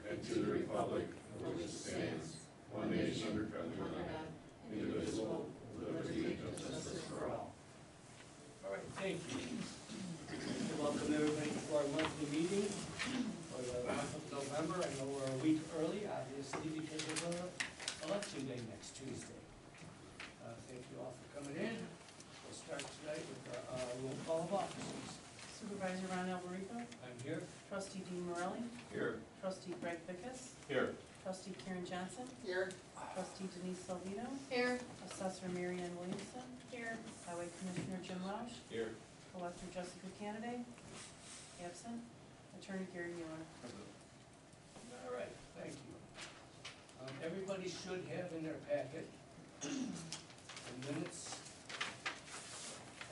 and to the republic for which it stands, one nation under God, indivisible, with liberty and justice for all. All right, thank you. Welcome everybody to our monthly meeting for the month of November. I know we're a week early, obviously, because of election day next Tuesday. Thank you all for coming in. We'll start tonight with a roll call of officers. Supervisor Ron Alberico. I'm here. Trustee Dean Morelli. Here. Trustee Greg Bickus. Here. Trustee Karen Johnson. Here. Trustee Denise Salvino. Here. Assessor Mary Ann Williamson. Here. Highway Commissioner Jim Welsh. Here. Collector Jessica Kennedy. Absent. Attorney Gary Mueller. All right, thank you. Everybody should have in their packet the minutes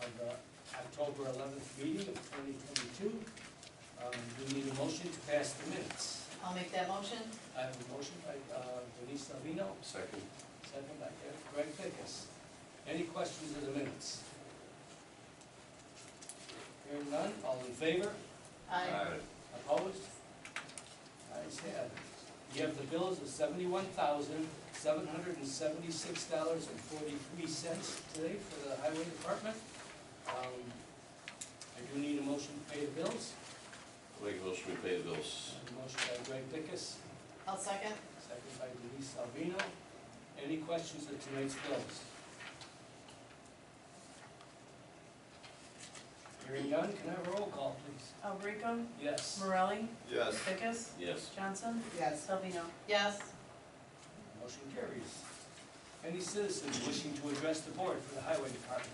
of the October 11th meeting of 2022. We need a motion to pass the minutes. I'll make that motion. I have a motion by Denise Salvino, Second. second by Greg Bickus. Any questions of the minutes? Hearing none, all in favor? Aye. Opposed? Ayes have it. You have the bills of $71,776.43 today for the highway department. I do need a motion to pay the bills. Make a motion to pay the bills. A motion by Greg Bickus, I'll second. second by Denise Salvino. Any questions of tonight's bills? Hearing none, can I have a roll call, please? Alberico. Yes. Morelli. Yes. Bickus. Yes. Johnson. Yes. Salvino. Yes. Motion carries. Any citizens wishing to address the board for the highway department?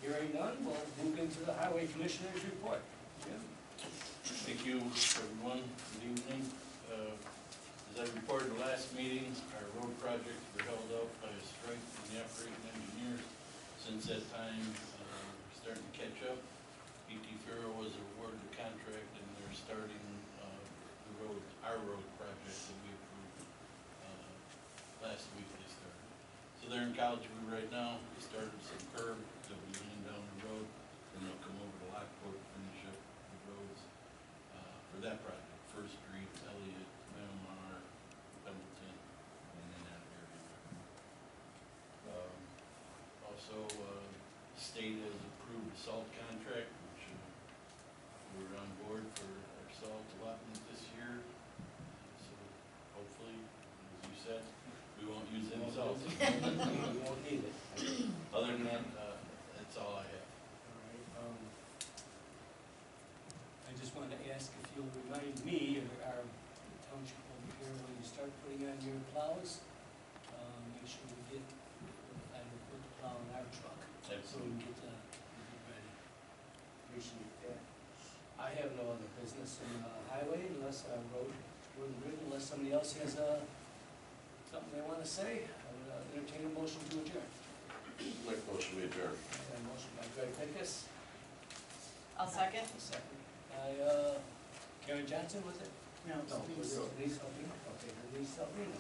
Hearing none, we'll move into the highway commissioner's report. Jim? Thank you, everyone. Good evening. As I reported the last meeting, our road projects were held up by a strike from the operating engineers. Since that time, we're starting to catch up. PT Faro was awarded the contract, and they're starting our road project that we approved last week. They started. So they're in College View right now. We started some curb that we laying down the road, and they'll come over to Lockport to finish up the roads for that project. First Street, Elliott, Menomar, Pendleton, and then that area. Also, state has approved a salt contract, which we're on board for our salt allotment this year. So hopefully, as you said, we won't use any salt. We won't need it. Other than that, that's all I have. All right. I just wanted to ask if you'll remind me or our township over here, when you start putting on your plows, make sure we get, I will put the plow in our truck. So we can get ready. Appreciate that. I have no other business in the highway unless I road written, unless somebody else has something they want to say. I would entertain a motion to adjourn. Make a motion to adjourn. A motion by Greg Bickus. I'll second. Second by Karen Johnson, was it? No. Was it Denise Salvino? Okay, Denise Salvino.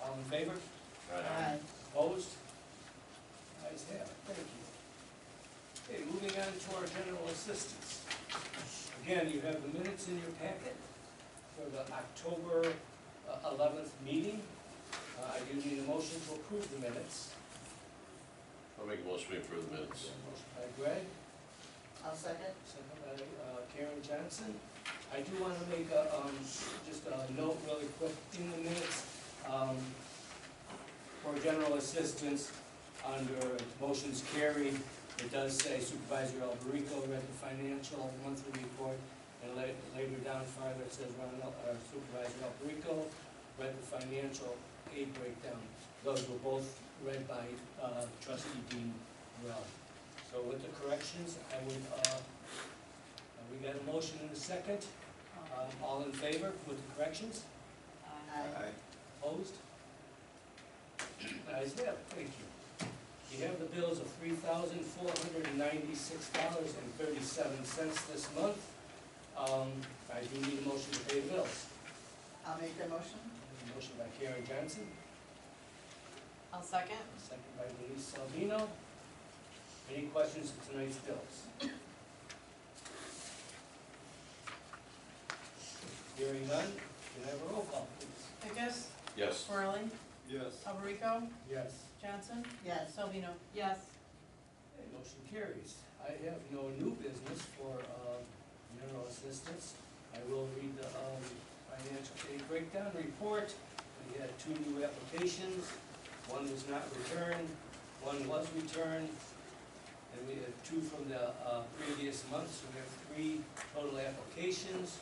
All in favor? Aye. Opposed? Ayes have it. Thank you. Okay, moving on to our general assistance. Again, you have the minutes in your packet for the October 11th meeting. I do need a motion to approve the minutes. I'll make a motion to approve the minutes. Motion by Greg, I'll second. second by Karen Johnson. I do want to make just a note really quick in the minutes for general assistance under motions carried. It does say Supervisor Alberico read the financial monthly report, and later down farther it says Supervisor Alberico read the financial aid breakdown. Those were both read by Trustee Dean Morelli. So with the corrections, I would, we got a motion and a second. All in favor with the corrections? Aye. Opposed? Ayes have it. Thank you. You have the bills of $3,496.37 this month. I do need a motion to pay the bills. I'll make that motion. A motion by Karen Johnson, I'll second. second by Denise Salvino. Any questions of tonight's bills? Hearing none, can I have a roll call, please? Vickers, Yes. Worley, Yes. Alberico, Yes. Johnson, Yes. Salvino. Yes. Okay, motion carries. I have no new business for general assistance. I will read the financial aid breakdown report. We had 2 new applications. One was not returned, one was returned, and we had 2 from the previous month, so we have 3 total applications.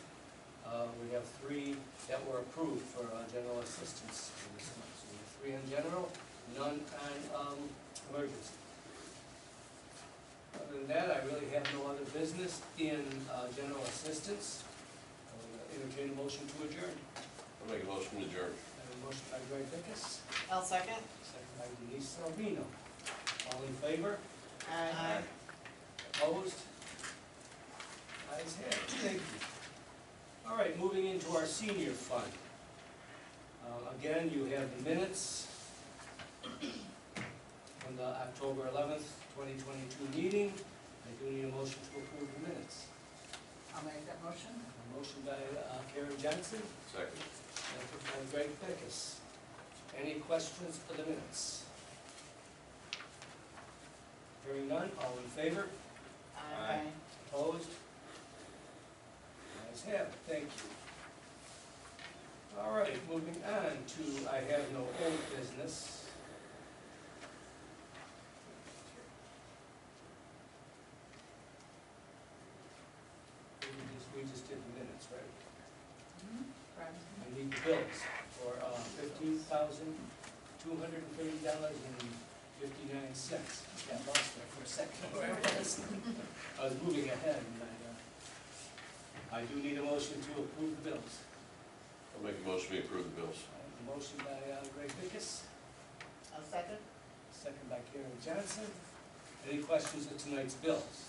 We have 3 that were approved for general assistance for this month. So we have 3 on general, none on emergency. Other than that, I really have no other business in general assistance. I'll entertain a motion to adjourn. I'll make a motion to adjourn. I have a motion by Greg Dickus, I'll second. second by Denise Salvino. All in favor? Aye. Opposed? Ayes have it. Thank you. All right, moving into our senior fund. Again, you have the minutes from the October 11th, 2022 meeting. I do need a motion to approve the minutes. I'll make that motion. A motion by Karen Johnson, Second. second by Greg Dickus. Any questions for the minutes? Hearing none, all in favor? Aye. Opposed? Ayes have it, thank you. All right, moving on to, I have no old business. We just did the minutes, right? I need the bills for $15,230.59. Got lost there for a second. Where it was. I was moving ahead, and I do need a motion to approve the bills. I'll make a motion to approve the bills. A motion by Greg Dickus, I'll second. second by Karen Johnson. Any questions of tonight's bills?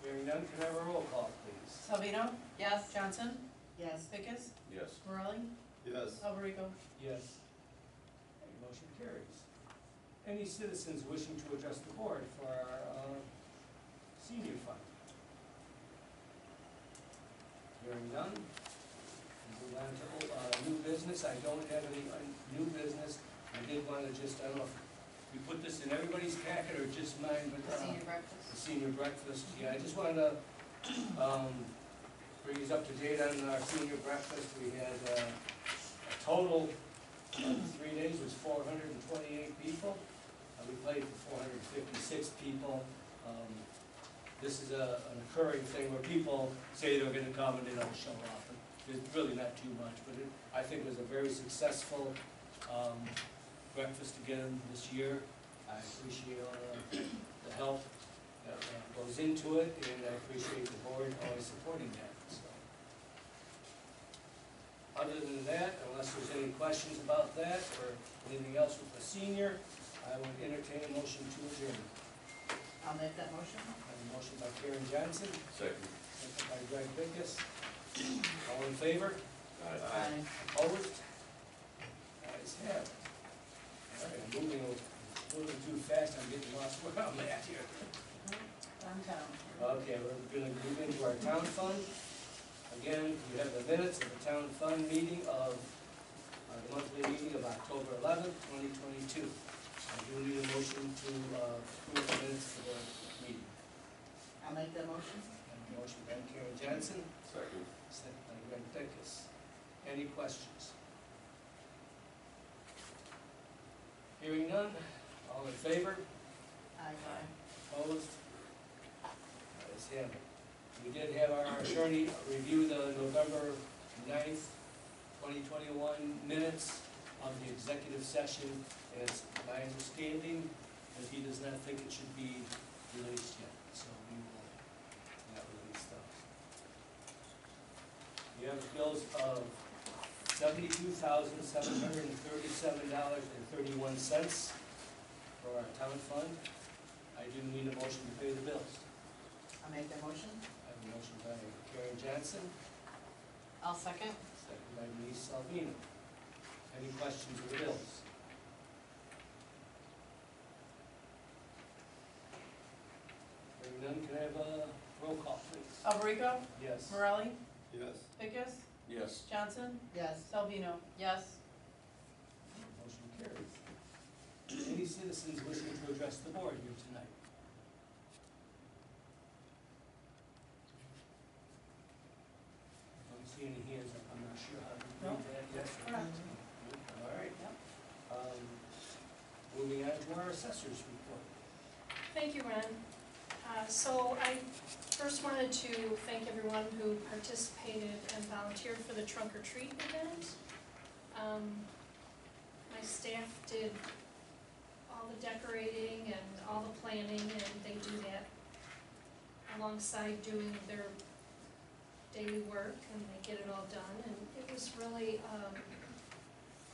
Hearing none, can I have a roll call, please? Salvino. Yes. Johnson, Yes. Vickers, Yes. Worley, Yes. Alberico. Yes. Okay, motion carries. Any citizens wishing to address the board for our senior fund? Hearing none. We'll move on to new business. I don't have any new business. I did want to just, I don't know if we put this in everybody's packet or just mine, but Senior the breakfast. senior breakfast. Yeah, I just wanted to bring us up to date on our senior breakfast. We had a total of 3 days was 428 people. We played for 456 people. This is an occurring thing where people say they're gonna come and they don't show up. There's really not too much, but I think it was a very successful breakfast again this year. I appreciate all the help that goes into it, and I appreciate the board always supporting that, so. Other than that, unless there's any questions about that or anything else with the senior, I would entertain a motion to adjourn. I'll make that motion. I have a motion by Karen Johnson, Second. second by Greg Dickus. All in favor? Aye. Opposed? Ayes have it. All right, I'm moving a little too fast, I'm getting lost where I'm at here. Downtown. Okay, we're gonna move into our town fund. Again, you have the minutes of the town fund meeting of, the monthly meeting of October 11th, 2022. I do need a motion to approve the minutes for the meeting. I'll make that motion. I have a motion by Karen Johnson, Second. second by Greg Dickus. Any questions? Hearing none, all in favor? Aye. Opposed? Ayes have it. We did have our attorney review the November 9th, 2021 minutes of the executive session. And it's my understanding that he does not think it should be released yet, so we will not release those. We have bills of $72,737.31 for our town fund. I do need a motion to pay the bills. I'll make that motion. I have a motion by Karen Johnson, I'll second. second by Denise Salvino. Any questions of the bills? none, can I have a roll call, please? Alberico? Yes. Morelli? Yes. Pecos? Yes. Johnson? Yes. Salvino? Yes. Motion carries. Any citizens wishing to address the board here tonight? I don't see any hands up, I'm not sure how to No. read that. Yes. Correct. All right. Moving on to our assessors report. Thank you, Ron. So I first wanted to thank everyone who participated and volunteered for the trunk or treat event. My staff did all the decorating and all the planning, and they do that alongside doing their daily work, and they get it all done, and it was really, it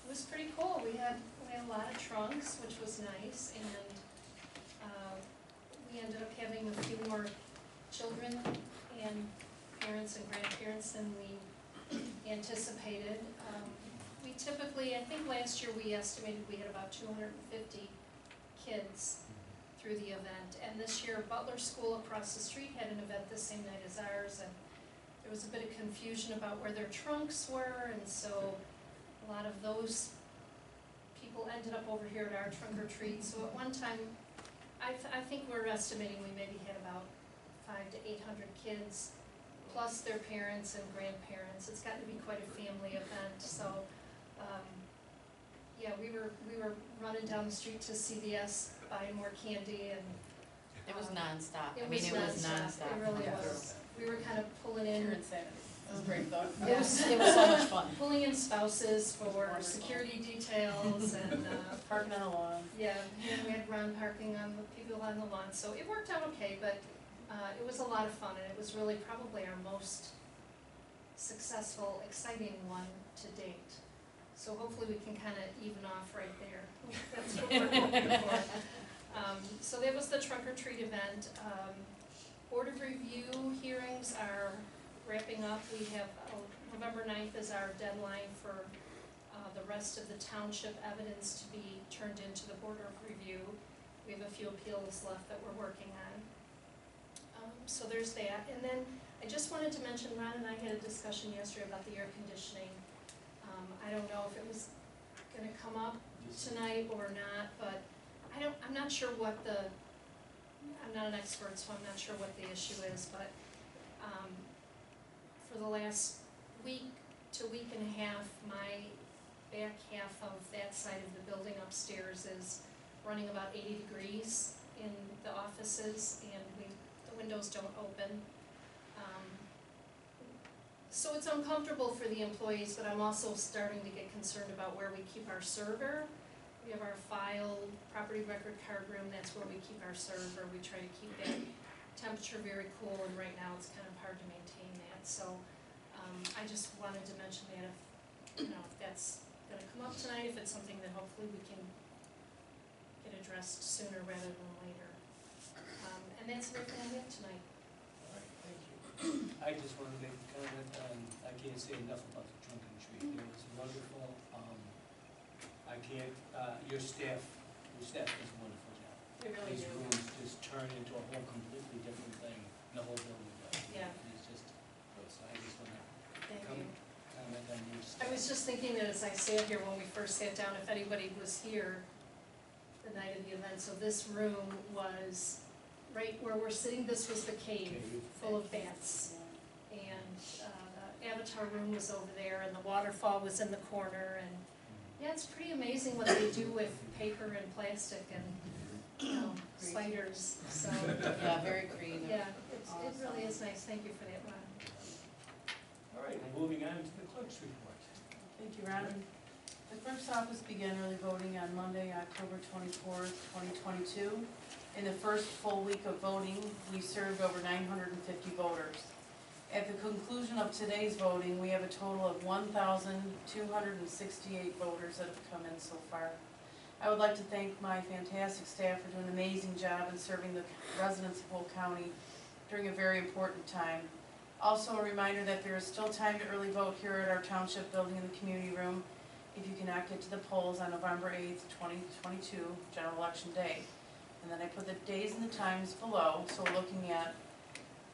was pretty cool. We had a lot of trunks, which was nice, and we ended up having a few more children and parents and grandparents than we anticipated. We typically, I think last year we estimated we had about 250 kids through the event, and this year Butler School across the street had an event the same night as ours, and there was a bit of confusion about where their trunks were, and so a lot of those people ended up over here at our trunk or treat. So at one time, I think we're estimating we maybe had about 500 to 800 kids, plus their parents and grandparents. It's gotten to be quite a family event. So, yeah, we were running down the street to CVS buying more candy, and It was nonstop. it I mean, was it was nonstop. nonstop. It really Yeah. was. We were kind of pulling Pure in. insanity. It was great though. It was so much fun. pulling in spouses for Wonderful. security details and. Parking on the lawn. Yeah, and we had Ron parking on the people on the lawn, so it worked out okay, but it was a lot of fun, and it was really probably our most successful, exciting one to date. So hopefully we can kind of even off right there. That's what we're hoping for. So that was the trunk or treat event. Board of review hearings are wrapping up. We have November 9th is our deadline for the rest of the township evidence to be turned into the board of review. We have a few appeals left that we're working on. So there's that. And then I just wanted to mention, Ron and I had a discussion yesterday about the air conditioning. I don't know if it was gonna come up tonight or not, but I'm not sure what I'm not an expert, so I'm not sure what the issue is, but for the last week to week and a half, my back half of that side of the building upstairs is running about 80 degrees in the offices, and the windows don't open. So it's uncomfortable for the employees, but I'm also starting to get concerned about where we keep our server. We have our file, property record card room, that's where we keep our server. We try to keep that temperature very cool, and right now it's kind of hard to maintain that. So I just wanted to mention that if that's gonna come up tonight, if it's something that hopefully we can get addressed sooner rather than later. And that's everything I have tonight. All right, thank you. I just want to make a comment, I can't say enough about the trunk and treat. It was wonderful. I can't, your staff does a wonderful job. We really These do. rooms just turn into a whole completely different thing, the whole building does. Yeah. It's just, so I just want to Thank you. comment on your staff. I was just thinking that as I sat here when we first sat down, if anybody was here the night of the event, so this room was right where we're sitting, this was the cave full of bats. And the avatar room was over there, and the waterfall was in the corner, and yeah, it's pretty amazing what they do with paper and plastic and, spiders, so, Yeah, very creative. yeah, it really is nice. Thank you for that, Ron. All right, and moving on to the clerk's report. Thank you, Ron. The clerk's office began early voting on Monday, October 24th, 2022. In the first full week of voting, we served over 950 voters. At the conclusion of today's voting, we have a total of 1,268 voters that have come in so far. I would like to thank my fantastic staff for doing an amazing job in serving the residents of Polk County during a very important time. Also a reminder that there is still time to early vote here at our township building in the community room if you cannot get to the polls on November 8th, 2022, general election day. And then I put the days and the times below, so we're looking at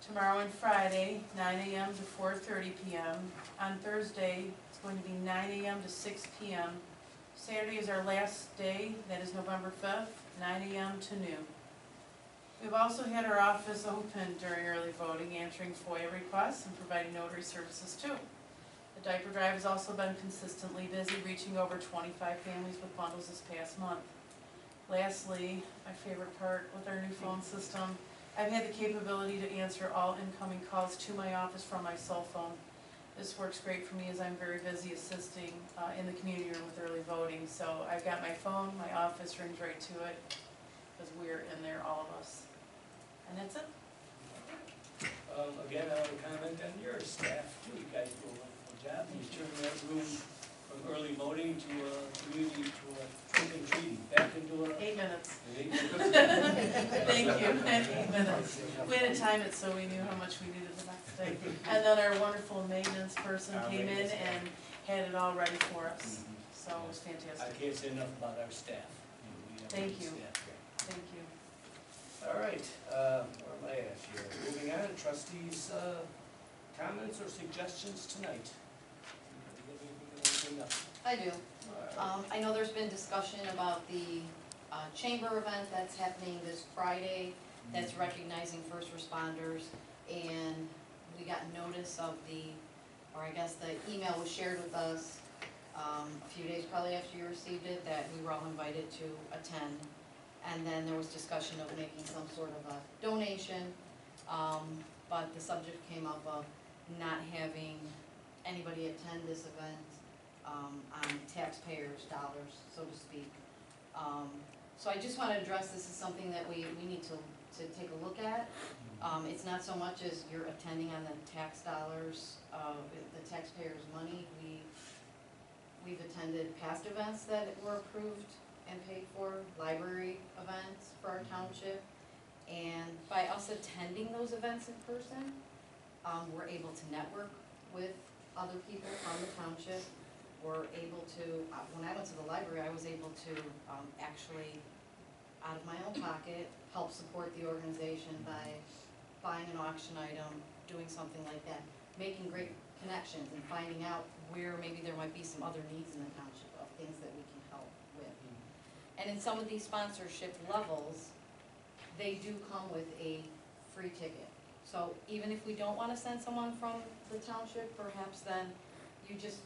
tomorrow and Friday, 9 AM to 4:30 PM. On Thursday, it's going to be 9 AM to 6 PM. Saturday is our last day, that is November 5th, 9 AM to noon. We've also had our office open during early voting, answering FOIA requests and providing notary services too. The diaper drive has also been consistently busy, reaching over 25 families with bundles this past month. Lastly, my favorite part with our new phone system, I've had the capability to answer all incoming calls to my office from my cell phone. This works great for me as I'm very busy assisting in the community room with early voting. So I've got my phone, my office rings right to it, because we're in there, all of us. And that's it. Again, I want to comment on your staff too. You guys do a wonderful job. You turn that room from early voting to a community, to a trick and treating, back into a. 8 minutes. an 8 minutes. Thank you, 8 minutes. We had to time it so we knew how much we needed the next day. And then our wonderful maintenance person Our came in maintenance and had it all ready for us. Mhm. So it was I fantastic. can't say enough about our staff. We have Thank good you. staff here. Thank you. All right, where am I at here? Moving on, trustees' comments or suggestions tonight? Anybody want to bring up? I do. All right. I know there's been discussion about the chamber event that's happening this Friday, that's recognizing first responders, and we got notice of or I guess the email was shared with us a few days probably after you received it, that we were all invited to attend. And then there was discussion of making some sort of a donation, but the subject came up of not having anybody attend this event on taxpayers' dollars, so to speak. So I just want to address this as something that we need to take a look at. It's not so much as you're attending on the tax dollars, the taxpayers' money. We've attended past events that were approved and paid for, library events for our township. And by us attending those events in person, we're able to network with other people from the township. We're able to, when I went to the library, I was able to actually, out of my own pocket, help support the organization by buying an auction item, doing something like that, making great connections and finding out where maybe there might be some other needs in the township of things that we can help with. And in some of these sponsorship levels, they do come with a free ticket. So even if we don't want to send someone from the township, perhaps then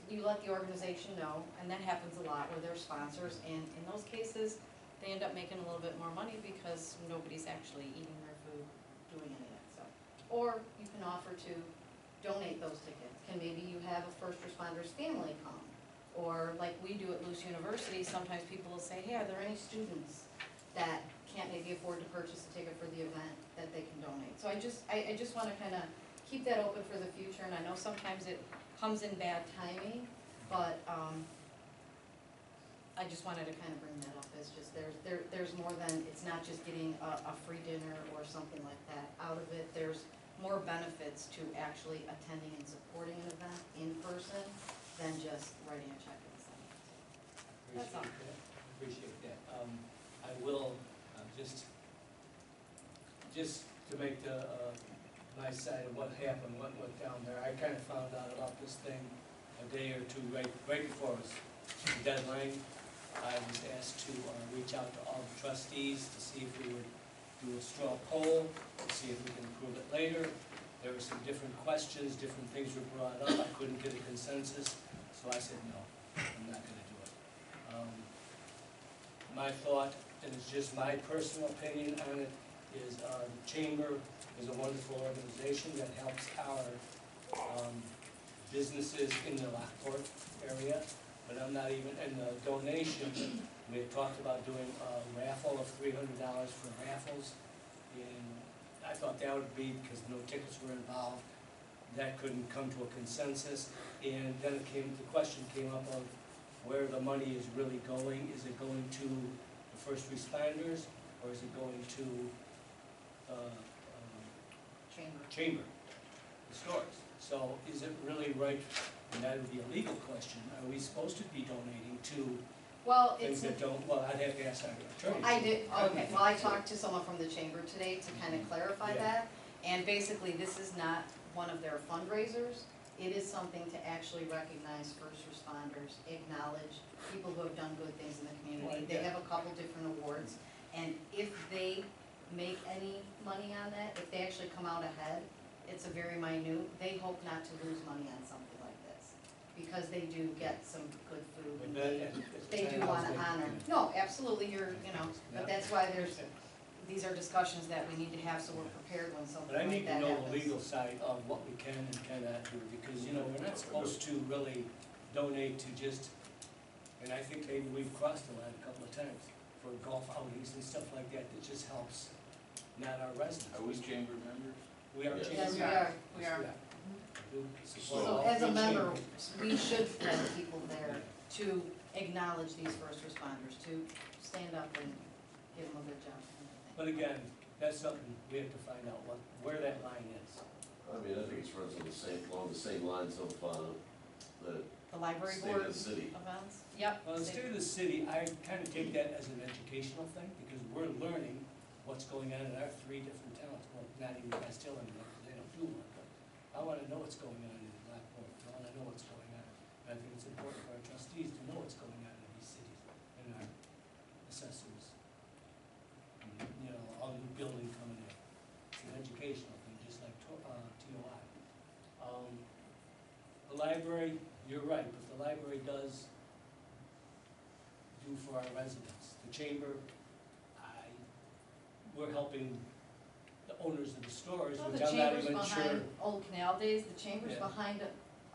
you let the organization know, and that happens a lot where they're sponsors, and in those cases, they end up making a little bit more money because nobody's actually eating their food doing any of that stuff. Or you can offer to donate those tickets. Can maybe you have a first responder's family come? Or like we do at Luce University, sometimes people will say, hey, are there any students that can't maybe afford to purchase a ticket for the event that they can donate? So I just want to kind of keep that open for the future, and I know sometimes it comes in bad timing, but I just wanted to kind of bring that up. It's just there's more than, it's not just getting a free dinner or something like that out of it. There's more benefits to actually attending and supporting an event in person than just writing a check and sending it. That's all. Appreciate that. I will, just to make my side of what happened, what went down there, I kind of found out about this thing a day or two right before the deadline. I was asked to reach out to all the trustees to see if we would do a straw poll, to see if we can approve it later. There were some different questions, different things were brought up. I couldn't get a consensus, so I said, no, I'm not gonna do it. My thought, and it's just my personal opinion on it, is the Chamber is a wonderful organization that helps our businesses in the Lockport area, but I'm not even, and the donation, we had talked about doing a raffle of $300 for raffles, and I thought that would be, because no tickets were involved, that couldn't come to a consensus, and then the question came up of where the money is really going. Is it going to the first responders, or is it going to chamber, the stores? So is it really right, and that would be a legal question, are we supposed to be donating to Well, things it's, that don't, well, I'd have to ask our attorney. I did, okay, well, I talked to someone from the chamber today to kind of clarify Yeah. that. And basically, this is not one of their fundraisers. It is something to actually recognize first responders, acknowledge people who have done good things in the community. Right, They yeah. have a couple different awards, and if they make any money on that, if they actually come out ahead, it's a very minute, they hope not to lose money on something like this, because they do get some good food, and they do wanna honor. No, absolutely, but that's why these are discussions that we need to have, so we're prepared when something But I like need to that know happens. the legal side of what we can and cannot do, because, we're not supposed to really donate to just, and I think maybe we've crossed the line a couple of times for golf outings and stuff like that, that just helps not our residents. Are we chamber members? We are Yes. chambers. Yes, we are. Do support So all as a three member, chambers. we should send people there to acknowledge these first responders, to stand up and give them a good job. But again, that's something we have to find out where that line is. I mean, I think it's runs along the same lines of, the The library state board of the city. events, yep. Well, the state of the city, I kind of take that as an educational thing, because we're learning what's going on in our three different towns. Well, not even Castile anymore, because they don't do one, but I want to know what's going on in Lockport, I want to know what's going on. And I think it's important for our trustees to know what's going on in these cities, and our assessors. And, all new building coming in. It's an educational thing, just like TOI. The library, you're right, but the library does do for our residents. The chamber, we're helping the owners of the stores, No, which the I'm not chamber's even sure. behind Old Canal Days, the chamber's Yeah. behind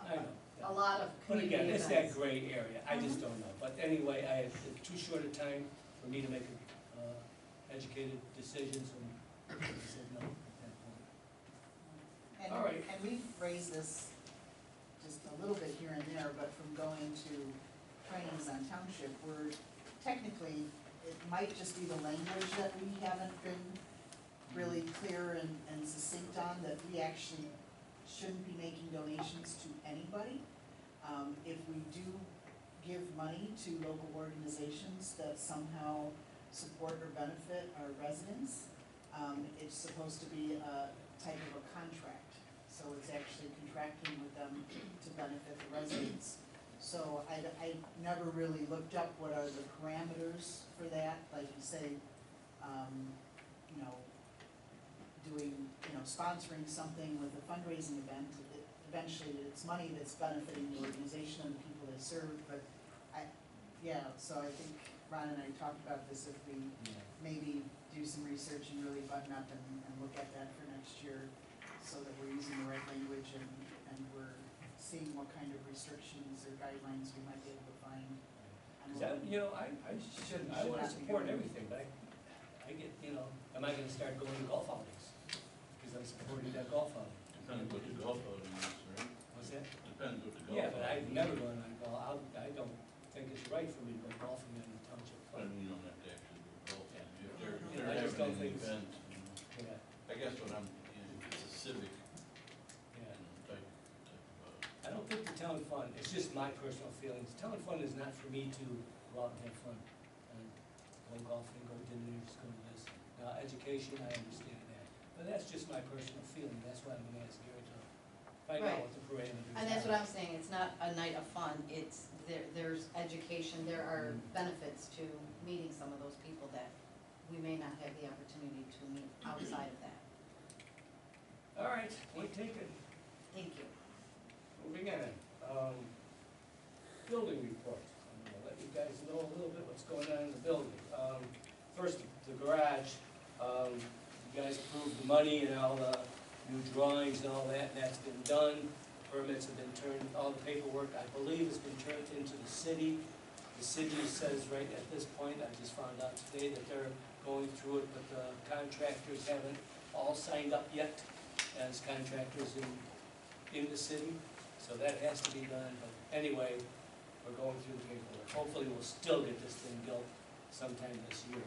I know. a lot of But community again, events. it's that gray area, I just Mhm. don't know. But anyway, I had too short a time for me to make educated decisions, and I said no at that point. And, All right. and we've raised this just a little bit here and there, but from going to trainings on township, we're technically, it might just be the language that we haven't been really clear and succinct on, that we actually shouldn't be making donations to anybody. If we do give money to local organizations that somehow support or benefit our residents, it's supposed to be a type of a contract. So it's actually contracting with them to benefit the residents. So I never really looked up what are the parameters for that, like you say, doing, sponsoring something with a fundraising event. Eventually, it's money that's benefiting the organization and the people they serve, but so I think Ron and I talked about this, if we maybe do some research and really button up and look at that for next year, so that we're using the right language and we're seeing what kind of restrictions or guidelines we might be able to find. Because I want to support everything, but I get, am I gonna start going to golf outings? Because I'm supporting that golf outing. Depends what the golf outing is, right? What's that? Depends what the golf. Yeah, but I've outing never is. gone on golf, I don't think it's right for me to go golfing in the township. But you don't have to actually do golf. Yeah. If they're, I just don't having an think event, Yeah, I guess what I'm, it's a civic, yeah. type I don't think the town fund, it's just my personal feelings, town fund is not for me to go out and have fun. And go golfing, go to dinners, go to this. Now, education, I understand that, but that's just my personal feeling, that's why I'm gonna ask Gary to find out Right. what the parameters are. And that's what I'm saying, it's not a night of fun, there's education, there are benefits to meeting some of those people that we may not have the opportunity to meet outside of that. All right, point taken. Thank you. Moving on, building report. I'm gonna let you guys know a little bit what's going on in the building. First, the garage, you guys approved the money and all the new drawings and all that, and that's been done. Permits have been turned, all the paperwork, I believe, has been turned into the city. The city says right at this point, I just found out today that they're going through it, but the contractors haven't all signed up yet as contractors in the city. So that has to be done, but anyway, we're going through the paperwork. Hopefully, we'll still get this thing built sometime this year.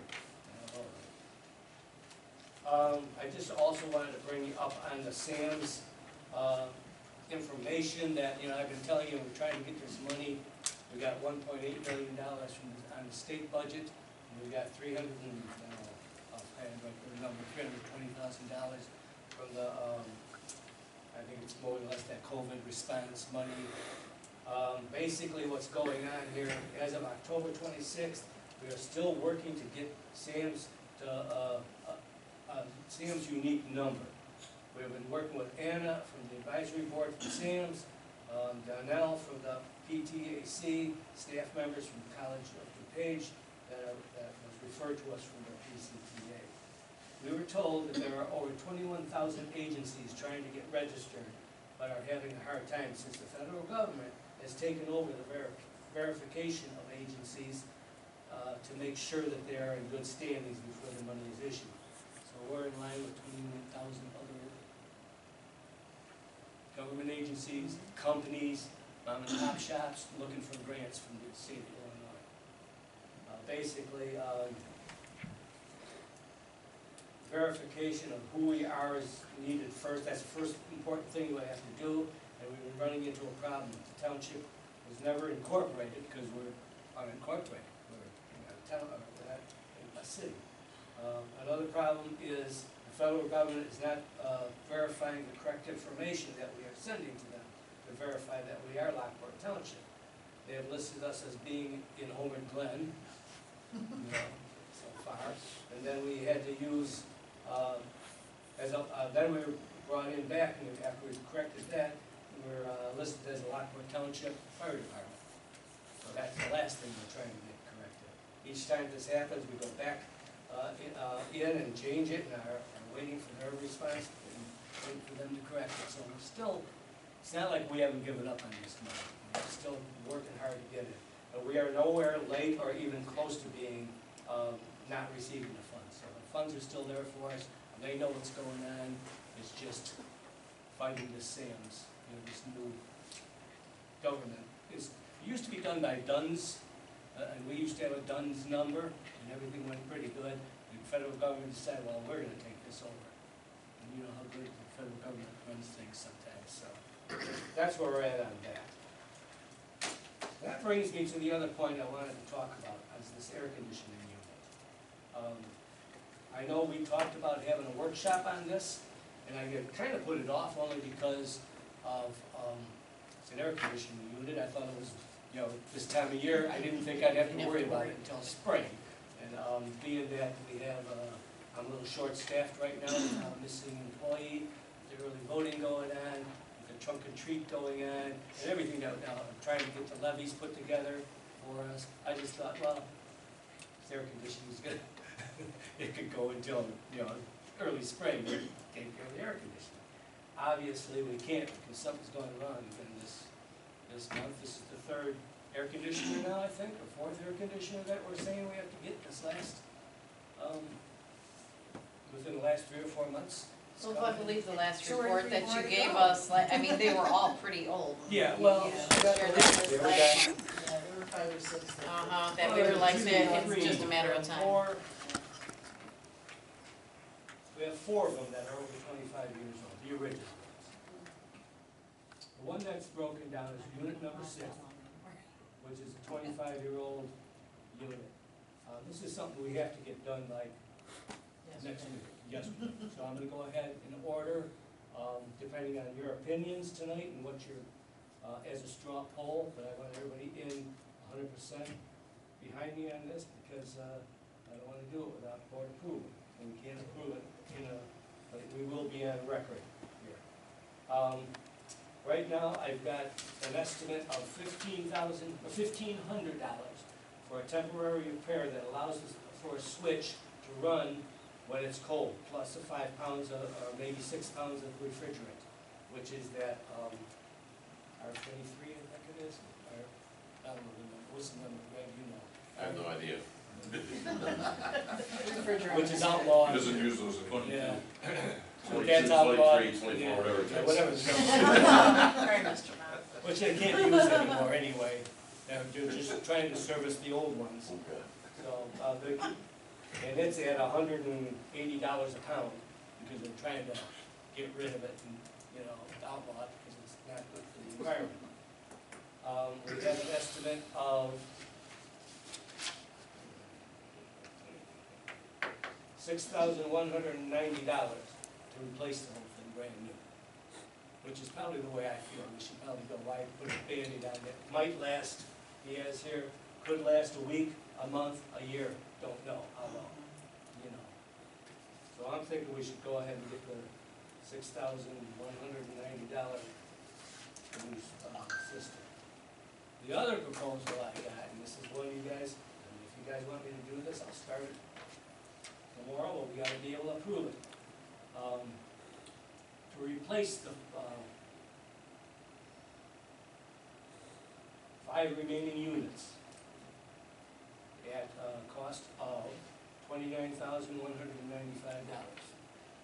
I just also wanted to bring you up on the SAM's information that, I've been telling you, we're trying to get this money We got $1.8 million on the state budget, and we got $320,000 from the, I think it's more or less that COVID response money. Basically what's going on here, as of October 26th, we are still working to get Sam's unique number. We've been working with Anna from the advisory board from Sam's, Donnell from the PTAC, staff members from the College of DuPage that was referred to us from the PCTA. We were told that there are over 21,000 agencies trying to get registered, but are having a hard time since the federal government has taken over the verification of agencies to make sure that they are in good standings before the money is issued. So we're in line with 21,000 other government agencies, companies, mom and pop shops looking for grants from the state of Illinois. Basically, verification of who we are is needed first. That's the first important thing we have to do, and we've been running into a problem. The township was never incorporated because we're unincorporated. We're a city. Another problem is the federal government is not verifying the correct information that we are sending to them to verify that we are Lockport Township. They have listed us as being in Homer Glen, so far, and then we had to use, then we were brought in back, and after we corrected that, we were listed as a Lockport Township Fire Department. So that's the last thing we're trying to get corrected. Each time this happens, we go back in and change it, and are waiting for their response and waiting for them to correct it. So we're still, it's not like we haven't given up on this money. We're still working hard to get it. But we are nowhere late or even close to being not receiving the funds. So the funds are still there for us. They know what's going on. It's just fighting the SAMs, this new government. It used to be done by DUNS, and we used to have a DUNS number, and everything went pretty good. The federal government decided, well, we're going to take this over. And you know how good the federal government runs things sometimes. So that's where we're at on that. That brings me to the other point I wanted to talk about, is this air conditioning unit. I know we talked about having a workshop on this, and I kind of put it off only because of it's an air conditioning unit. I thought it was, this time of year, I didn't think I'd have to worry about it until spring. And being that we have, I'm a little short-staffed right now, we have a missing employee, the early voting going on, the trunk and treat going on, and everything that I'm trying to get the levies put together for us. I just thought, well, this air conditioning is good. It could go until, early spring, to take care of the air conditioning. Obviously, we can't because something's going wrong in this month. This is the third air conditioner now, I think, or fourth air conditioner that we're saying we have to get this within the last 3 or 4 months. So I believe the last 2 or 3 report that more you to gave go. us, they were all pretty old. Yeah, well, Shared that with there we last go. month. Yeah, there were 5 or 6 that. That we were like, it's just a matter of time. We have 4 of them that are over 25 years old, the original ones. The one that's broken down is unit number 6, which is a 25-year-old unit. This is something we have to get done like next week, yesterday. So I'm gonna go ahead and order, depending on your opinions tonight and what your, as a straw poll, but I want everybody in 100% behind me on this because I don't wanna do it without board approval. And we can't approve it but we will be on record here. Right now, I've got an estimate of $1,500 for a temporary repair that allows us for a switch to run when it's cold, plus the 5 pounds or maybe 6 pounds of refrigerant, which is that R23, I think it is. I don't know the number. What's the number, Greg? You know. I have no idea. Which is outlawed. He doesn't use those anymore. Yeah. 22, That's outlawed. 23, 24, Yeah. whatever it is. Whatever the number Sorry, Mr. Mott. is. Which they can't use anymore anyway. They're just trying to service the old ones. Okay. So, and it's at $180 a pound because they're trying to get rid of it and, outlaw it because it's not good for the environment. We have an estimate of $6,190 to replace the whole thing brand new, which is probably the way I feel. We should probably go, why put a Band-Aid on it? Might last, he has here, could last a week, a month, a year, don't know how long, you know. So I'm thinking we should go ahead and get the $6,190 new system. The other proposal I got, and this is one of you guys, and if you guys want me to do this, I'll start it tomorrow, but we gotta be able to approve it. To replace the, 5 remaining units at a cost of $29,195.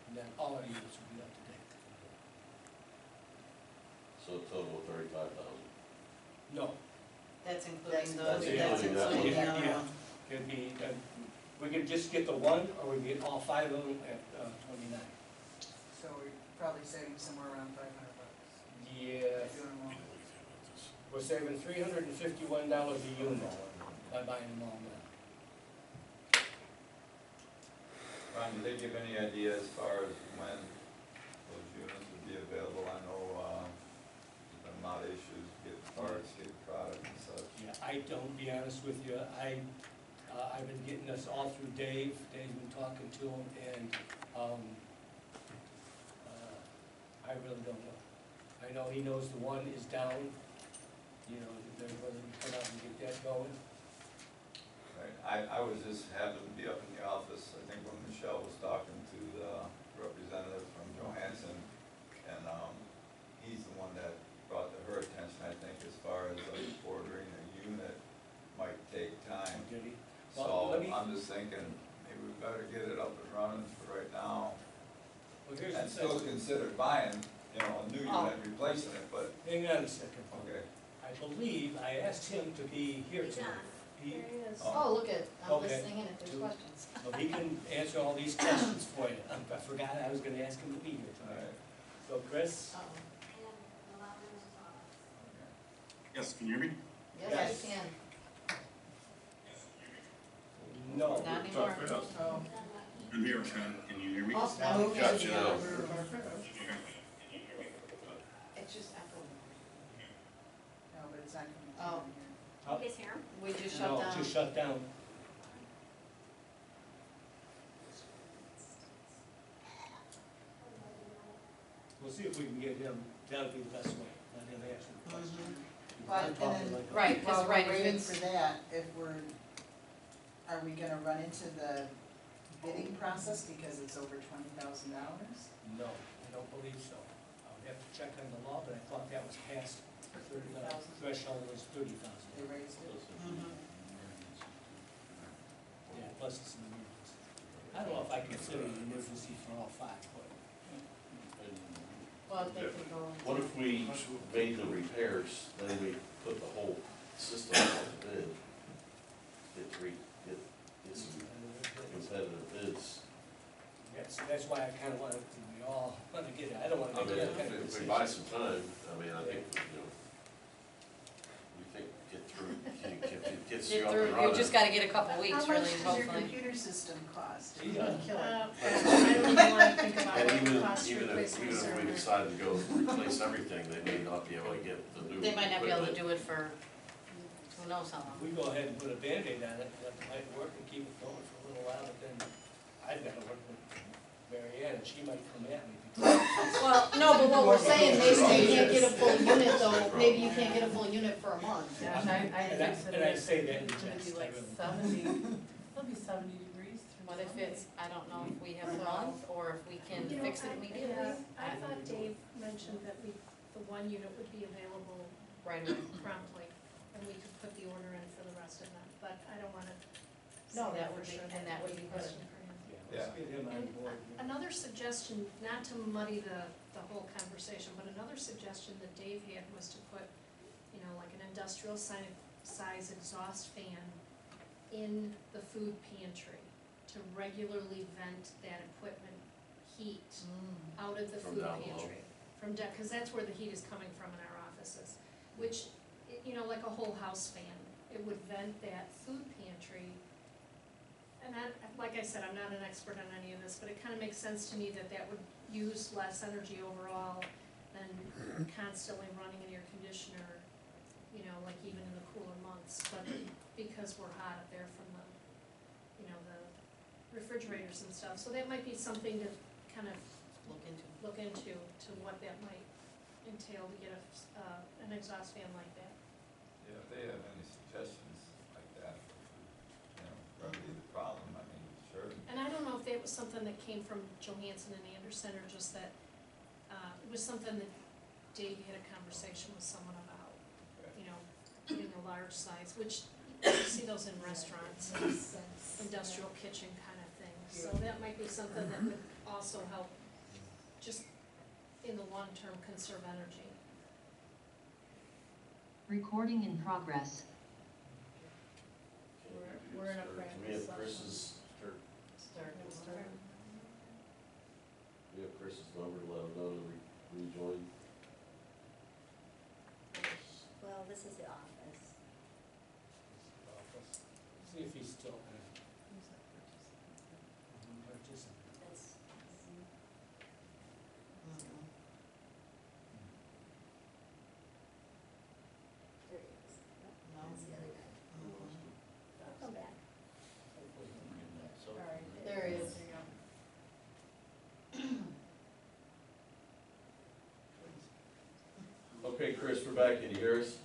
And then all our units will be up to date. So a total of 35,000. No, That's including That's the, that's including that including the one. other Yeah. one. could be, we could just get the one, or we could get all 5 of them at 29. So we're probably saving somewhere around $500. Yeah, Doing them all. we're saving $351 a unit by buying them all now. Ron, did they give any idea as far as when those units would be available? I know, there's been a lot of issues, get parts, get product and such. Yeah, I don't, be honest with you, I've been getting this all through Dave. Dave's been talking to him, and, I really don't know. I know he knows the one is down, you know, they're going to come out and get that going. Right, I was just happened to be up in the office, I think when Michelle was talking to the representative from Johansson, and, he's the one that brought to her attention, I think, as far as like ordering a unit might take time. Did he? So Well, let me- I'm just thinking, maybe we better get it up and running for right now. Well, here's And the still thing. consider buying, you know, a new Oh. unit, replacing it, but, Hang on a second. okay. I believe I asked him to be here tonight. There He, he is. Oh, look at, I'm Okay. listening in if there's Two. questions. well, he can answer all these questions for you. I forgot I was gonna ask him to be here All tonight. right, So Chris? Uh-oh. okay. Yes, can you hear me? Yes, Yes. you can. No. Not anymore. Oh. I'm here, can you hear me? Oh, Now now we we got can. you. Okay. It's just echoing. No, but it's not coming Oh. through here. Oh, You guys hear him? We just shut no, down. just shut down. We'll see if we can get him, that'll be the best way, let him answer the question. Mhm. But, and Talking then- like a- Right, 'cause While right, we're if waiting it's- for that, are we gonna run into the bidding process because it's over $20,000? No, I don't believe so. I would have to check on the law, but I thought that was past, the threshold was 30,000. They raised it? Mhm. Yeah, plus it's an emergency. I don't know if I consider it an emergency for all 5, but. Well, they can go into. What if we made the repairs, then we put the whole system out to bid? Get some competitive bids. That's why I kinda wanted, we all wanna get it, I don't wanna I make mean, that kind of if we decision. buy some time, I mean, I think, we think get through, gets you Get up through, and you running. just gotta get a couple weeks How really, much does your hopefully. computer system cost? Yeah. Kill it. I don't even wanna think about And what it even, costs to even replace if, my even if we server. decide to go replace everything, they may not be able to get the new. They might not be able to equipment. do it for, who knows how If long. we go ahead and put a Band-Aid on it, that might work and keep it going for a little while, but then I've gotta work with Mary Ann, and she might come at me. Well, no, but what we're saying, maybe you can't get a full unit though, maybe you can't get a full unit for a month. Gosh, I And I think that and I it's say that in gonna be jest, I like really. 70, it'll be 70 degrees through What if Sunday. it's, I don't know if we have a month, or if we can You know, fix it immediately, I thought Dave mentioned that the one unit would be available right away. promptly, and we could put the order in for the rest of them, but I don't wanna No, say that for would be- sure. and that would be good. Question for him. Yeah, let's get him on And board. another suggestion, not to muddy the whole conversation, but another suggestion that Dave had was to put, you know, like an industrial size exhaust fan in the food pantry to regularly vent that equipment heat out of the From food down below. pantry. Cause that's where the heat is coming from in our offices, which you know, like a whole house fan. It would vent that food pantry. And like I said, I'm not an expert on any of this, but it kind of makes sense to me that that would use less energy overall than constantly running an air conditioner, you know, like even in the cooler months. But because we're hot up there from the, you know, the refrigerators and stuff, so that might be something to kind of look into to what that might entail to get an exhaust fan like that. Yeah, if they have any suggestions like that, you know, remedy the problem, I mean, sure. And I don't know if that was something that came from Johansson and Anderson, or just that, it was something that Dave had a conversation with someone about, you know, getting a large size, which you see those in restaurants, industrial kitchen kind of thing. So that might be something that would also help, just in the long term, conserve energy. Recording in progress. We're in a Can practice we have session. Chris's, Start. we have Chris's number to let him know to rejoin? Well, this is the office. See if he's still participant. That's, there he is. Nope, that's the other guy. I'll come back. So, All right, There he is. There you go. Okay, Chris, we're back. Can you hear us?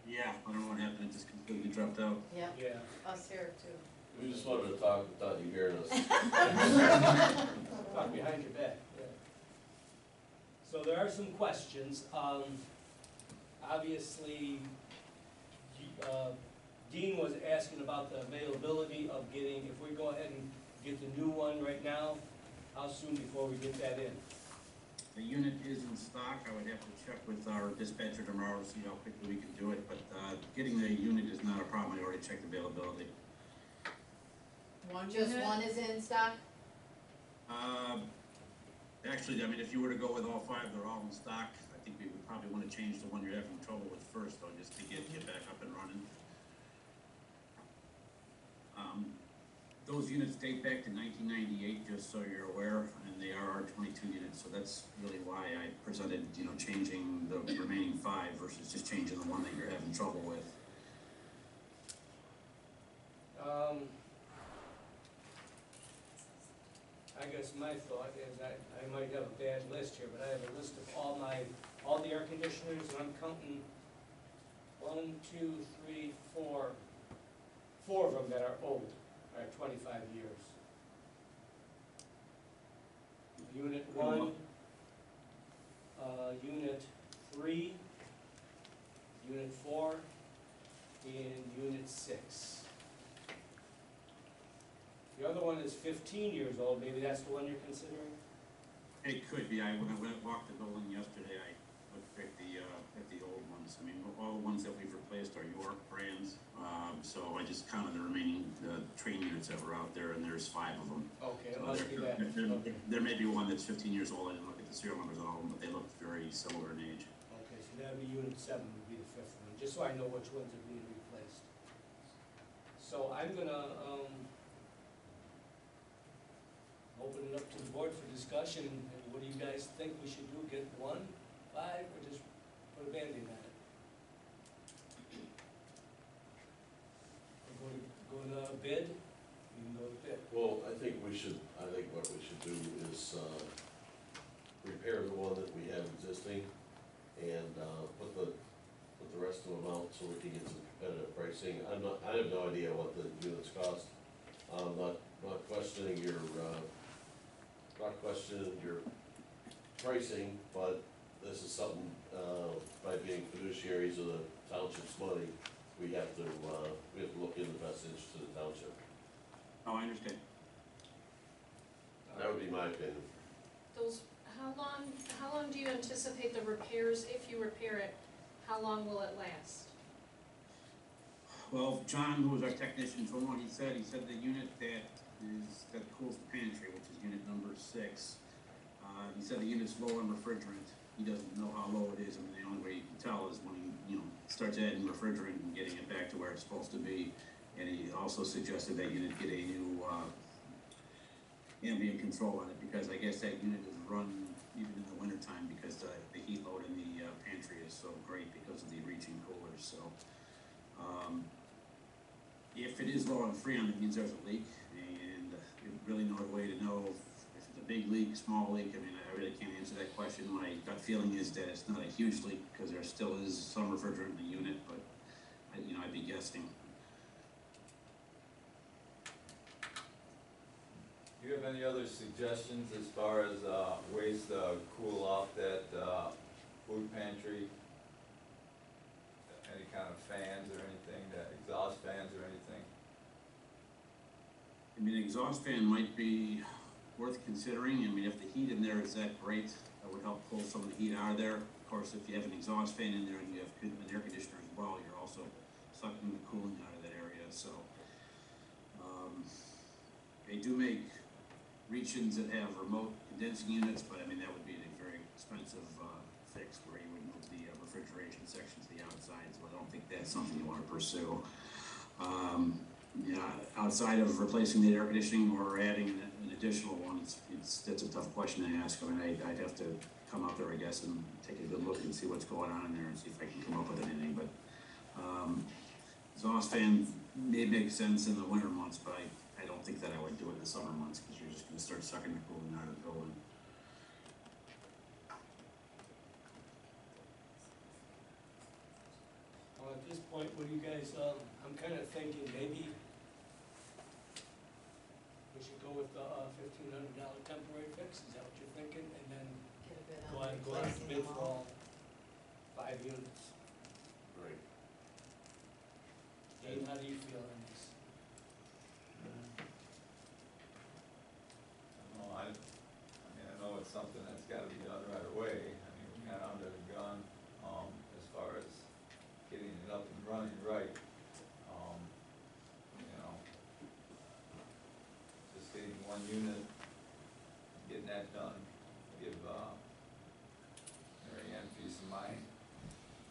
Yeah, I don't know what happened, it just completely dropped out. Yeah, Yeah. us here too. We just wanted to talk, we thought you heard us. Talk behind your back, yeah. So there are some questions. Obviously, Dean was asking about the availability of getting, if we go ahead and get the new one right now, how soon before we get that in? The unit is in stock, I would have to check with our dispatcher tomorrow to see how quickly we can do it, but getting the unit is not a problem, I already checked availability. Just one is in stock? Actually, I mean, if you were to go with all five, they're all in stock. I think we would probably want to change the one you're having trouble with first, though, just to get back up and running. Those units date back to 1998, just so you're aware, and they are our 22 units, so that's really why I presented, you know, changing the remaining five versus just changing the one that you're having trouble with. I guess my thought is I might have a bad list here, but I have a list of all the air conditioners, and I'm counting 1, 2, 3, 4 of them that are old, are 25 years. Unit 1, Unit 3, Unit 4, and Unit 6. The other one is 15 years old, maybe that's the one you're considering? It could be. When I walked the building yesterday, I looked at the old ones. I mean, all the ones that we've replaced are York brands. So I just counted the remaining train units that were out there, and there's 5 of them. Okay, it So must be that. Okay, there may be one that's 15 years old. I didn't look at the serial numbers on all of them, but they look very similar in age. Okay, so that'd be Unit 7 would be the 5th one, just so I know which ones are being replaced. So I'm gonna, open it up to the board for discussion, and what do you guys think we should do? Get 1, 5, or just put a Band-Aid on it? Go to bid? You can go to bid. Well, I think what we should do is, repair the one that we have existing and, put the rest of them out so we can get some competitive pricing. I have no idea what the units cost. I'm not questioning your pricing, but this is something, by being fiduciaries of the township's money, we have to look in the best interest of the township. Oh, I understand. That would be my opinion. How long do you anticipate the repairs, if you repair it, how long will it last? Well, John, who was our technician, told me what he said the unit that cools the pantry, which is unit number 6, he said the unit's low on refrigerant. he doesn't know how low it is. I mean, the only way you can tell is when he, starts adding refrigerant and getting it back to where it's supposed to be. And he also suggested that unit get a new, ambient control on it, because I guess that unit is run even in the wintertime because the heat load in the pantry is so great because of the reaching coolers, so. If it is low on Freon, it means there's a leak, and there's really no way to know if it's a big leak, small leak. I mean, I really can't answer that question. My gut feeling is that it's not a huge leak, because there still is some refrigerant in the unit, but, I'd be guessing. Do you have any other suggestions as far as, ways to cool off that, food pantry? Any kind of fans or anything, that exhaust fans or anything? I mean, exhaust fan might be worth considering. I mean, if the heat in there is that great, that would help pull some of the heat out of there. Of course, if you have an exhaust fan in there and you have an air conditioner as well, you're also sucking the cooling out of that area, so. They do make reach-ins that have remote condensing units, but I mean, that would be a very expensive, fix where you would move the refrigeration section to the outside, so I don't think that's something you wanna pursue. Outside of replacing the air conditioning or adding an additional one, that's a tough question to ask. I mean, I'd have to come out there, I guess, and take a good look and see what's going on in there and see if I can come up with anything, but, exhaust fan may make sense in the winter months, but I don't think that I would do it in the summer months, because you're just gonna start sucking the cooling out of the building. Well, at this point, what do you guys, I'm kinda thinking maybe we should go with the $1,500 temporary fix, is that what you're thinking? And then Get a bid go on out to replacing bid them for all. all 5 units. Right. Dean, how do you feel on this? I know it's something that's gotta be done right away. I mean, we're kinda under the gun, as far as getting it up and running right. Just getting one unit, getting that done, give, Mary Ann peace of mind.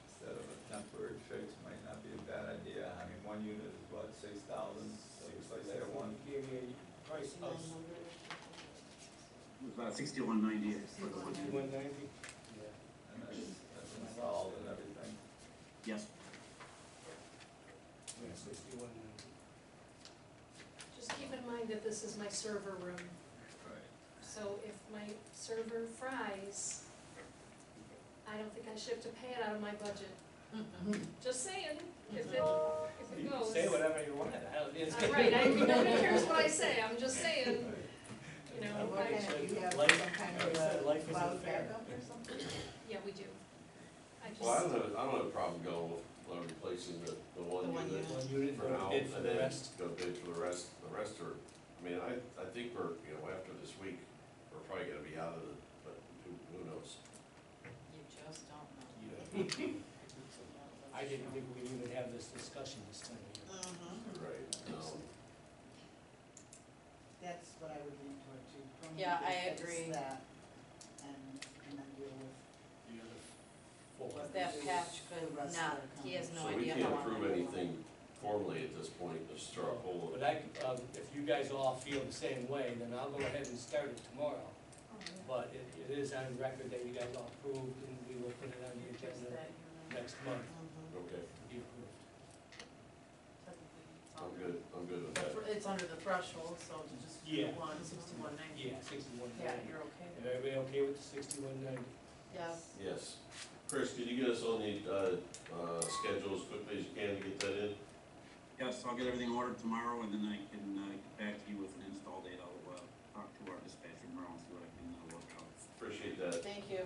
Instead of a temporary fix, might not be a bad idea. I mean, one unit is what, 6,000, so it's like that one. Give me a price of It was about $61.90 for the one. $190? And that's installed and everything. Yes. Yeah, $61.90. Just keep in mind that this is my server room, Right. so if my server fries, I don't think I should have to pay it out of my budget. Just saying, if it You can goes. say whatever you want, it's. Right, nobody cares what I say, I'm just saying, What kind of, you have Life- some kind like I said, of life a isn't cloud fair. backup or something? yeah, we do. Well, I don't have a problem going with, replacing the one The one unit One unit, for go now, bid for and the then rest. go bid for the rest are, I mean, I think we're, after this week, we're probably gonna be out of it, but who knows? You just don't know. I didn't think we'd even have this discussion this time of year. Right, no. That's what I would lean toward too. Yeah, Permanently I fix agree. that and then deal with, The other 400. That patch could The rest not, of the he has no So we idea can't how long. approve it will. anything formally at this point, just start a poll. But if you guys all feel the same way, then I'll go ahead and start it tomorrow. But it is on record that you guys all approved, and we will put it on the agenda next month Okay, to be approved. I'm good with that. It's under the threshold, so to just do Yeah. 6190. Yeah, 6190. Yeah, you're okay Is with that. everybody okay with the 6190? Yes. Yes. Chris, can you get us on the, schedule as quickly as you can to get that in? Yes, I'll get everything ordered tomorrow, and then I can, get back to you with an install date. I'll, talk to our dispatcher tomorrow and see what I can, work out. Appreciate that. Thank you.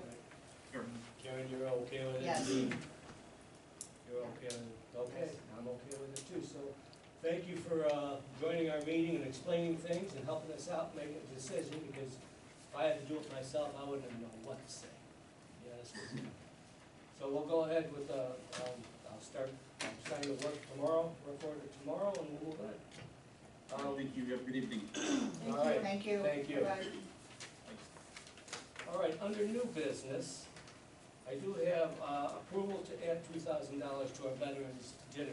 Sure. Karen, you're okay with it? Yes. You're okay with it? Okay, I'm okay with it too, so thank you for, joining our meeting and explaining things and helping us out, making a decision, because if I had to do it myself, I wouldn't have known what to say. Yeah, this was, so we'll go ahead with, I'll sign the work tomorrow, work order tomorrow, and we'll move on. Thank you. Have a good evening. All right, Thank you. thank you. Bye. All right, under new business, I do have approval to add $2,000 to our veterans dinner.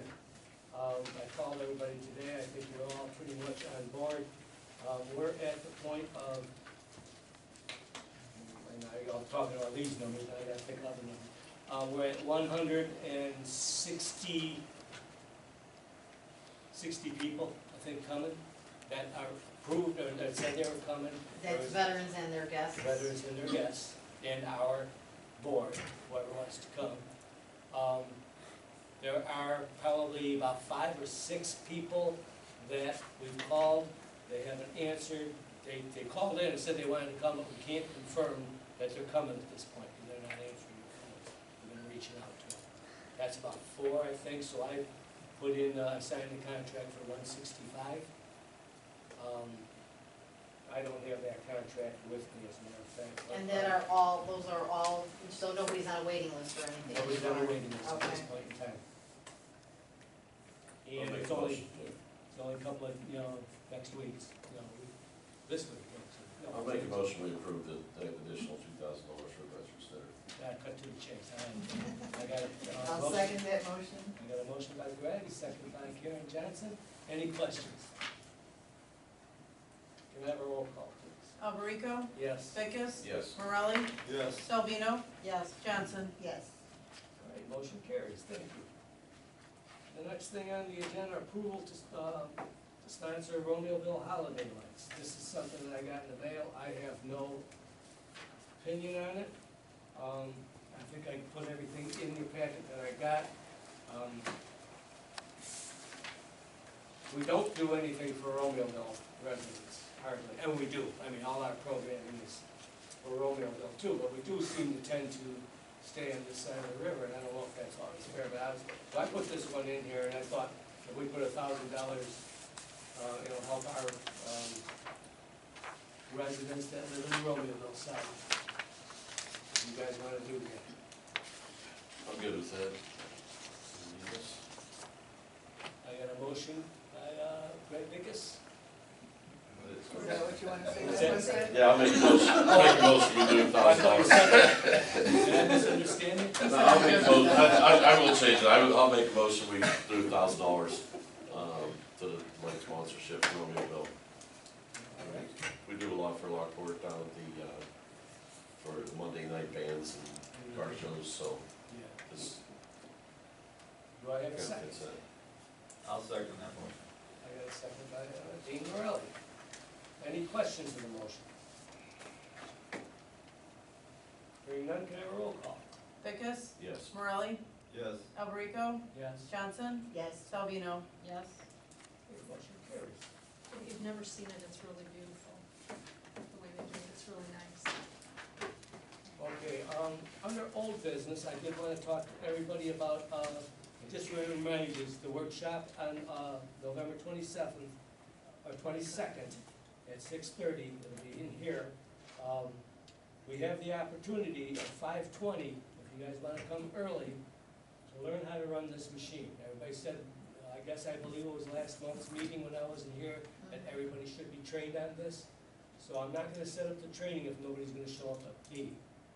I called everybody today, I think you're all pretty much on board. We're at the point of, and I'm talking about these numbers, I gotta pick up a number. We're at 160 people, I think, coming, that are approved, or that said they were coming. That's veterans and their guests. Veterans and their guests, and our board, whoever wants to come. There are probably about 5 or 6 people that we've called, they haven't answered. They called in and said they wanted to come, but we can't confirm that they're coming at this point, because they're not answering your phone. We've been reaching out to them. That's about 4, I think, so I put in, signed the contract for 165. I don't have that contract with me, as a matter of fact. And that are all, those are all, so nobody's on a waiting list or anything? Nobody's on a waiting list at this Okay. point in time. I'll And make it's a only, motion it's only a couple of, next week's, this week, next week. No, I'll make a motion, we approve the additional $2,000 for the Veterans Center. Cut to the chase, I got it. I'll second that motion. I got a motion by Greg, a second by Karen Johnson. Any questions? Can I have a roll call, please? Alberico? Yes. Vickers? Yes. Morelli? Yes. Salvino? Yes. Johnson? Yes. All right, motion carries, thank you. The next thing on the agenda, approval to sponsor Romeoville holiday lights. This is something that I got in the mail, I have no opinion on it. I think I put everything in your packet that I got. We don't do anything for Romeoville residents, hardly, and we do. I mean, all our programming is for Romeoville too, but we do seem to tend to stay on this side of the river, and I don't know if that's always fair, but so I put this one in here, and I thought if we put $1,000, it'll help our residents that live in the Romeoville side. You guys wanna do that? I'm good with that. Yes. I got a motion by Greg Vickers. Is that what you want to say? What's That that? was it? Yeah, I'll make a motion, we do $1,000. Did I misunderstand it? No, I'll make a motion, I will change it, I'll make a motion, we do $1,000, to the light sponsorship for Romeoville. All right. We do a lot for Lockport down at the, for the Monday night bands and car shows, so Yeah. this Do I have a kind of second? fits that. I'll second that motion. I got a second by Dean Morelli. Any questions of the motion? Hearing none, can I have a roll call? Vickers? Yes. Morelli? Yes. Alberico? Yes. Johnson? Yes. Salvino? Yes. Motion carries. If you've never seen it, it's really beautiful, the way they do it, it's really nice. Okay, under old business, I did want to talk to everybody about, just want to remind you, the workshop on November 27th, or 22nd, at 6:30, it'll be in here. We have the opportunity at 5:20, if you guys want to come early, to learn how to run this machine. Everybody said, I guess I believe it was last month's meeting when I wasn't here, that everybody should be trained on this. So I'm not gonna set up the training if nobody's gonna show up at me,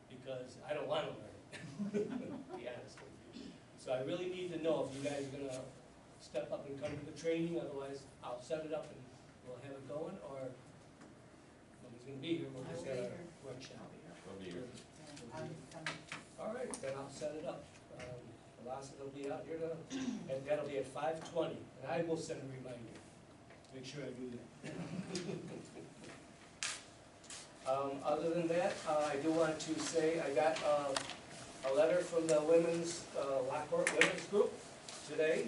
because I don't wanna learn it, to be honest with you. So I really need to know if you guys are gonna step up and come to the training, otherwise I'll set it up and we'll have it going, or nobody's gonna be here, we'll just have a workshop. I'll be here. All right, then I'll set it up. Velocity will be out here and that'll be at 5:20, and I will send a reminder. Make sure I do that. Other than that, I do want to say, I got a letter from the women's, Lockport Women's Group today,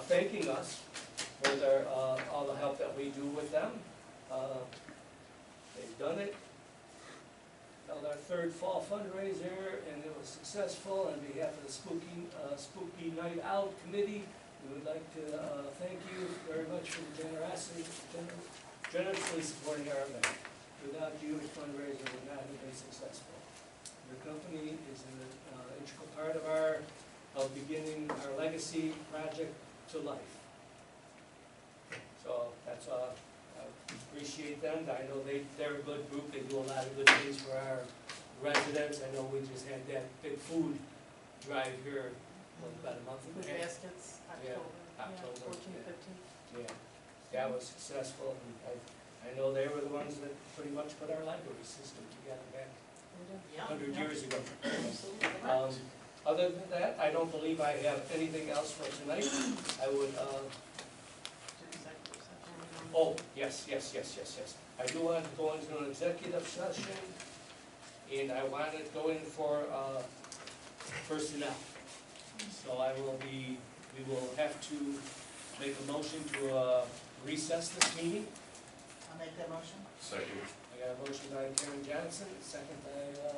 thanking us for their, all the help that we do with them. They've done it. Held our third fall fundraiser, and it was successful. On behalf of the Spooky Night Out Committee, we would like to thank you very much for the generosity, generously supporting our event. Without you, the fundraiser would not have been successful. Your company is an integral part of beginning our legacy project to life. So that's I appreciate them. I know they're a good group. They do a lot of good things for our residents. I know we just had that big food drive here, what, about a month Food ago? baskets, Yeah, October, October, 14, yeah. 15. Yeah, that was successful, and I know they were the ones that pretty much put our library system together back Yeah. 100 years ago. Absolutely. Other than that, I don't believe I have anything else for tonight. I would, oh, yes. I do want to go into an executive session, and I want to go in for personnel. So we will have to make a motion to recess this meeting. I'll make that motion. Second. I got a motion by Karen Johnson, second by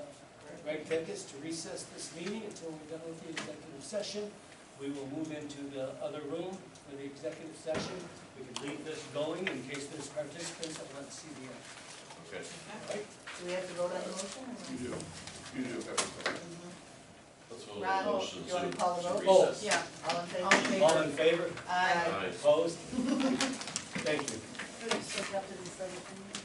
Greg Pecas to recess this meeting until we're done with the executive session. We will move into the other room for the executive session. We can leave this going in case there's participants that want to see the end. Okay. Right? Do we have to vote on the motion? or- You do everything. Let's vote on Ron, the motion you wanna to call the vote? recess. Yeah. All in favor? All in favor? All in favor? Aye. Aye. Opposed? Thank you. Should have stepped up to these other things.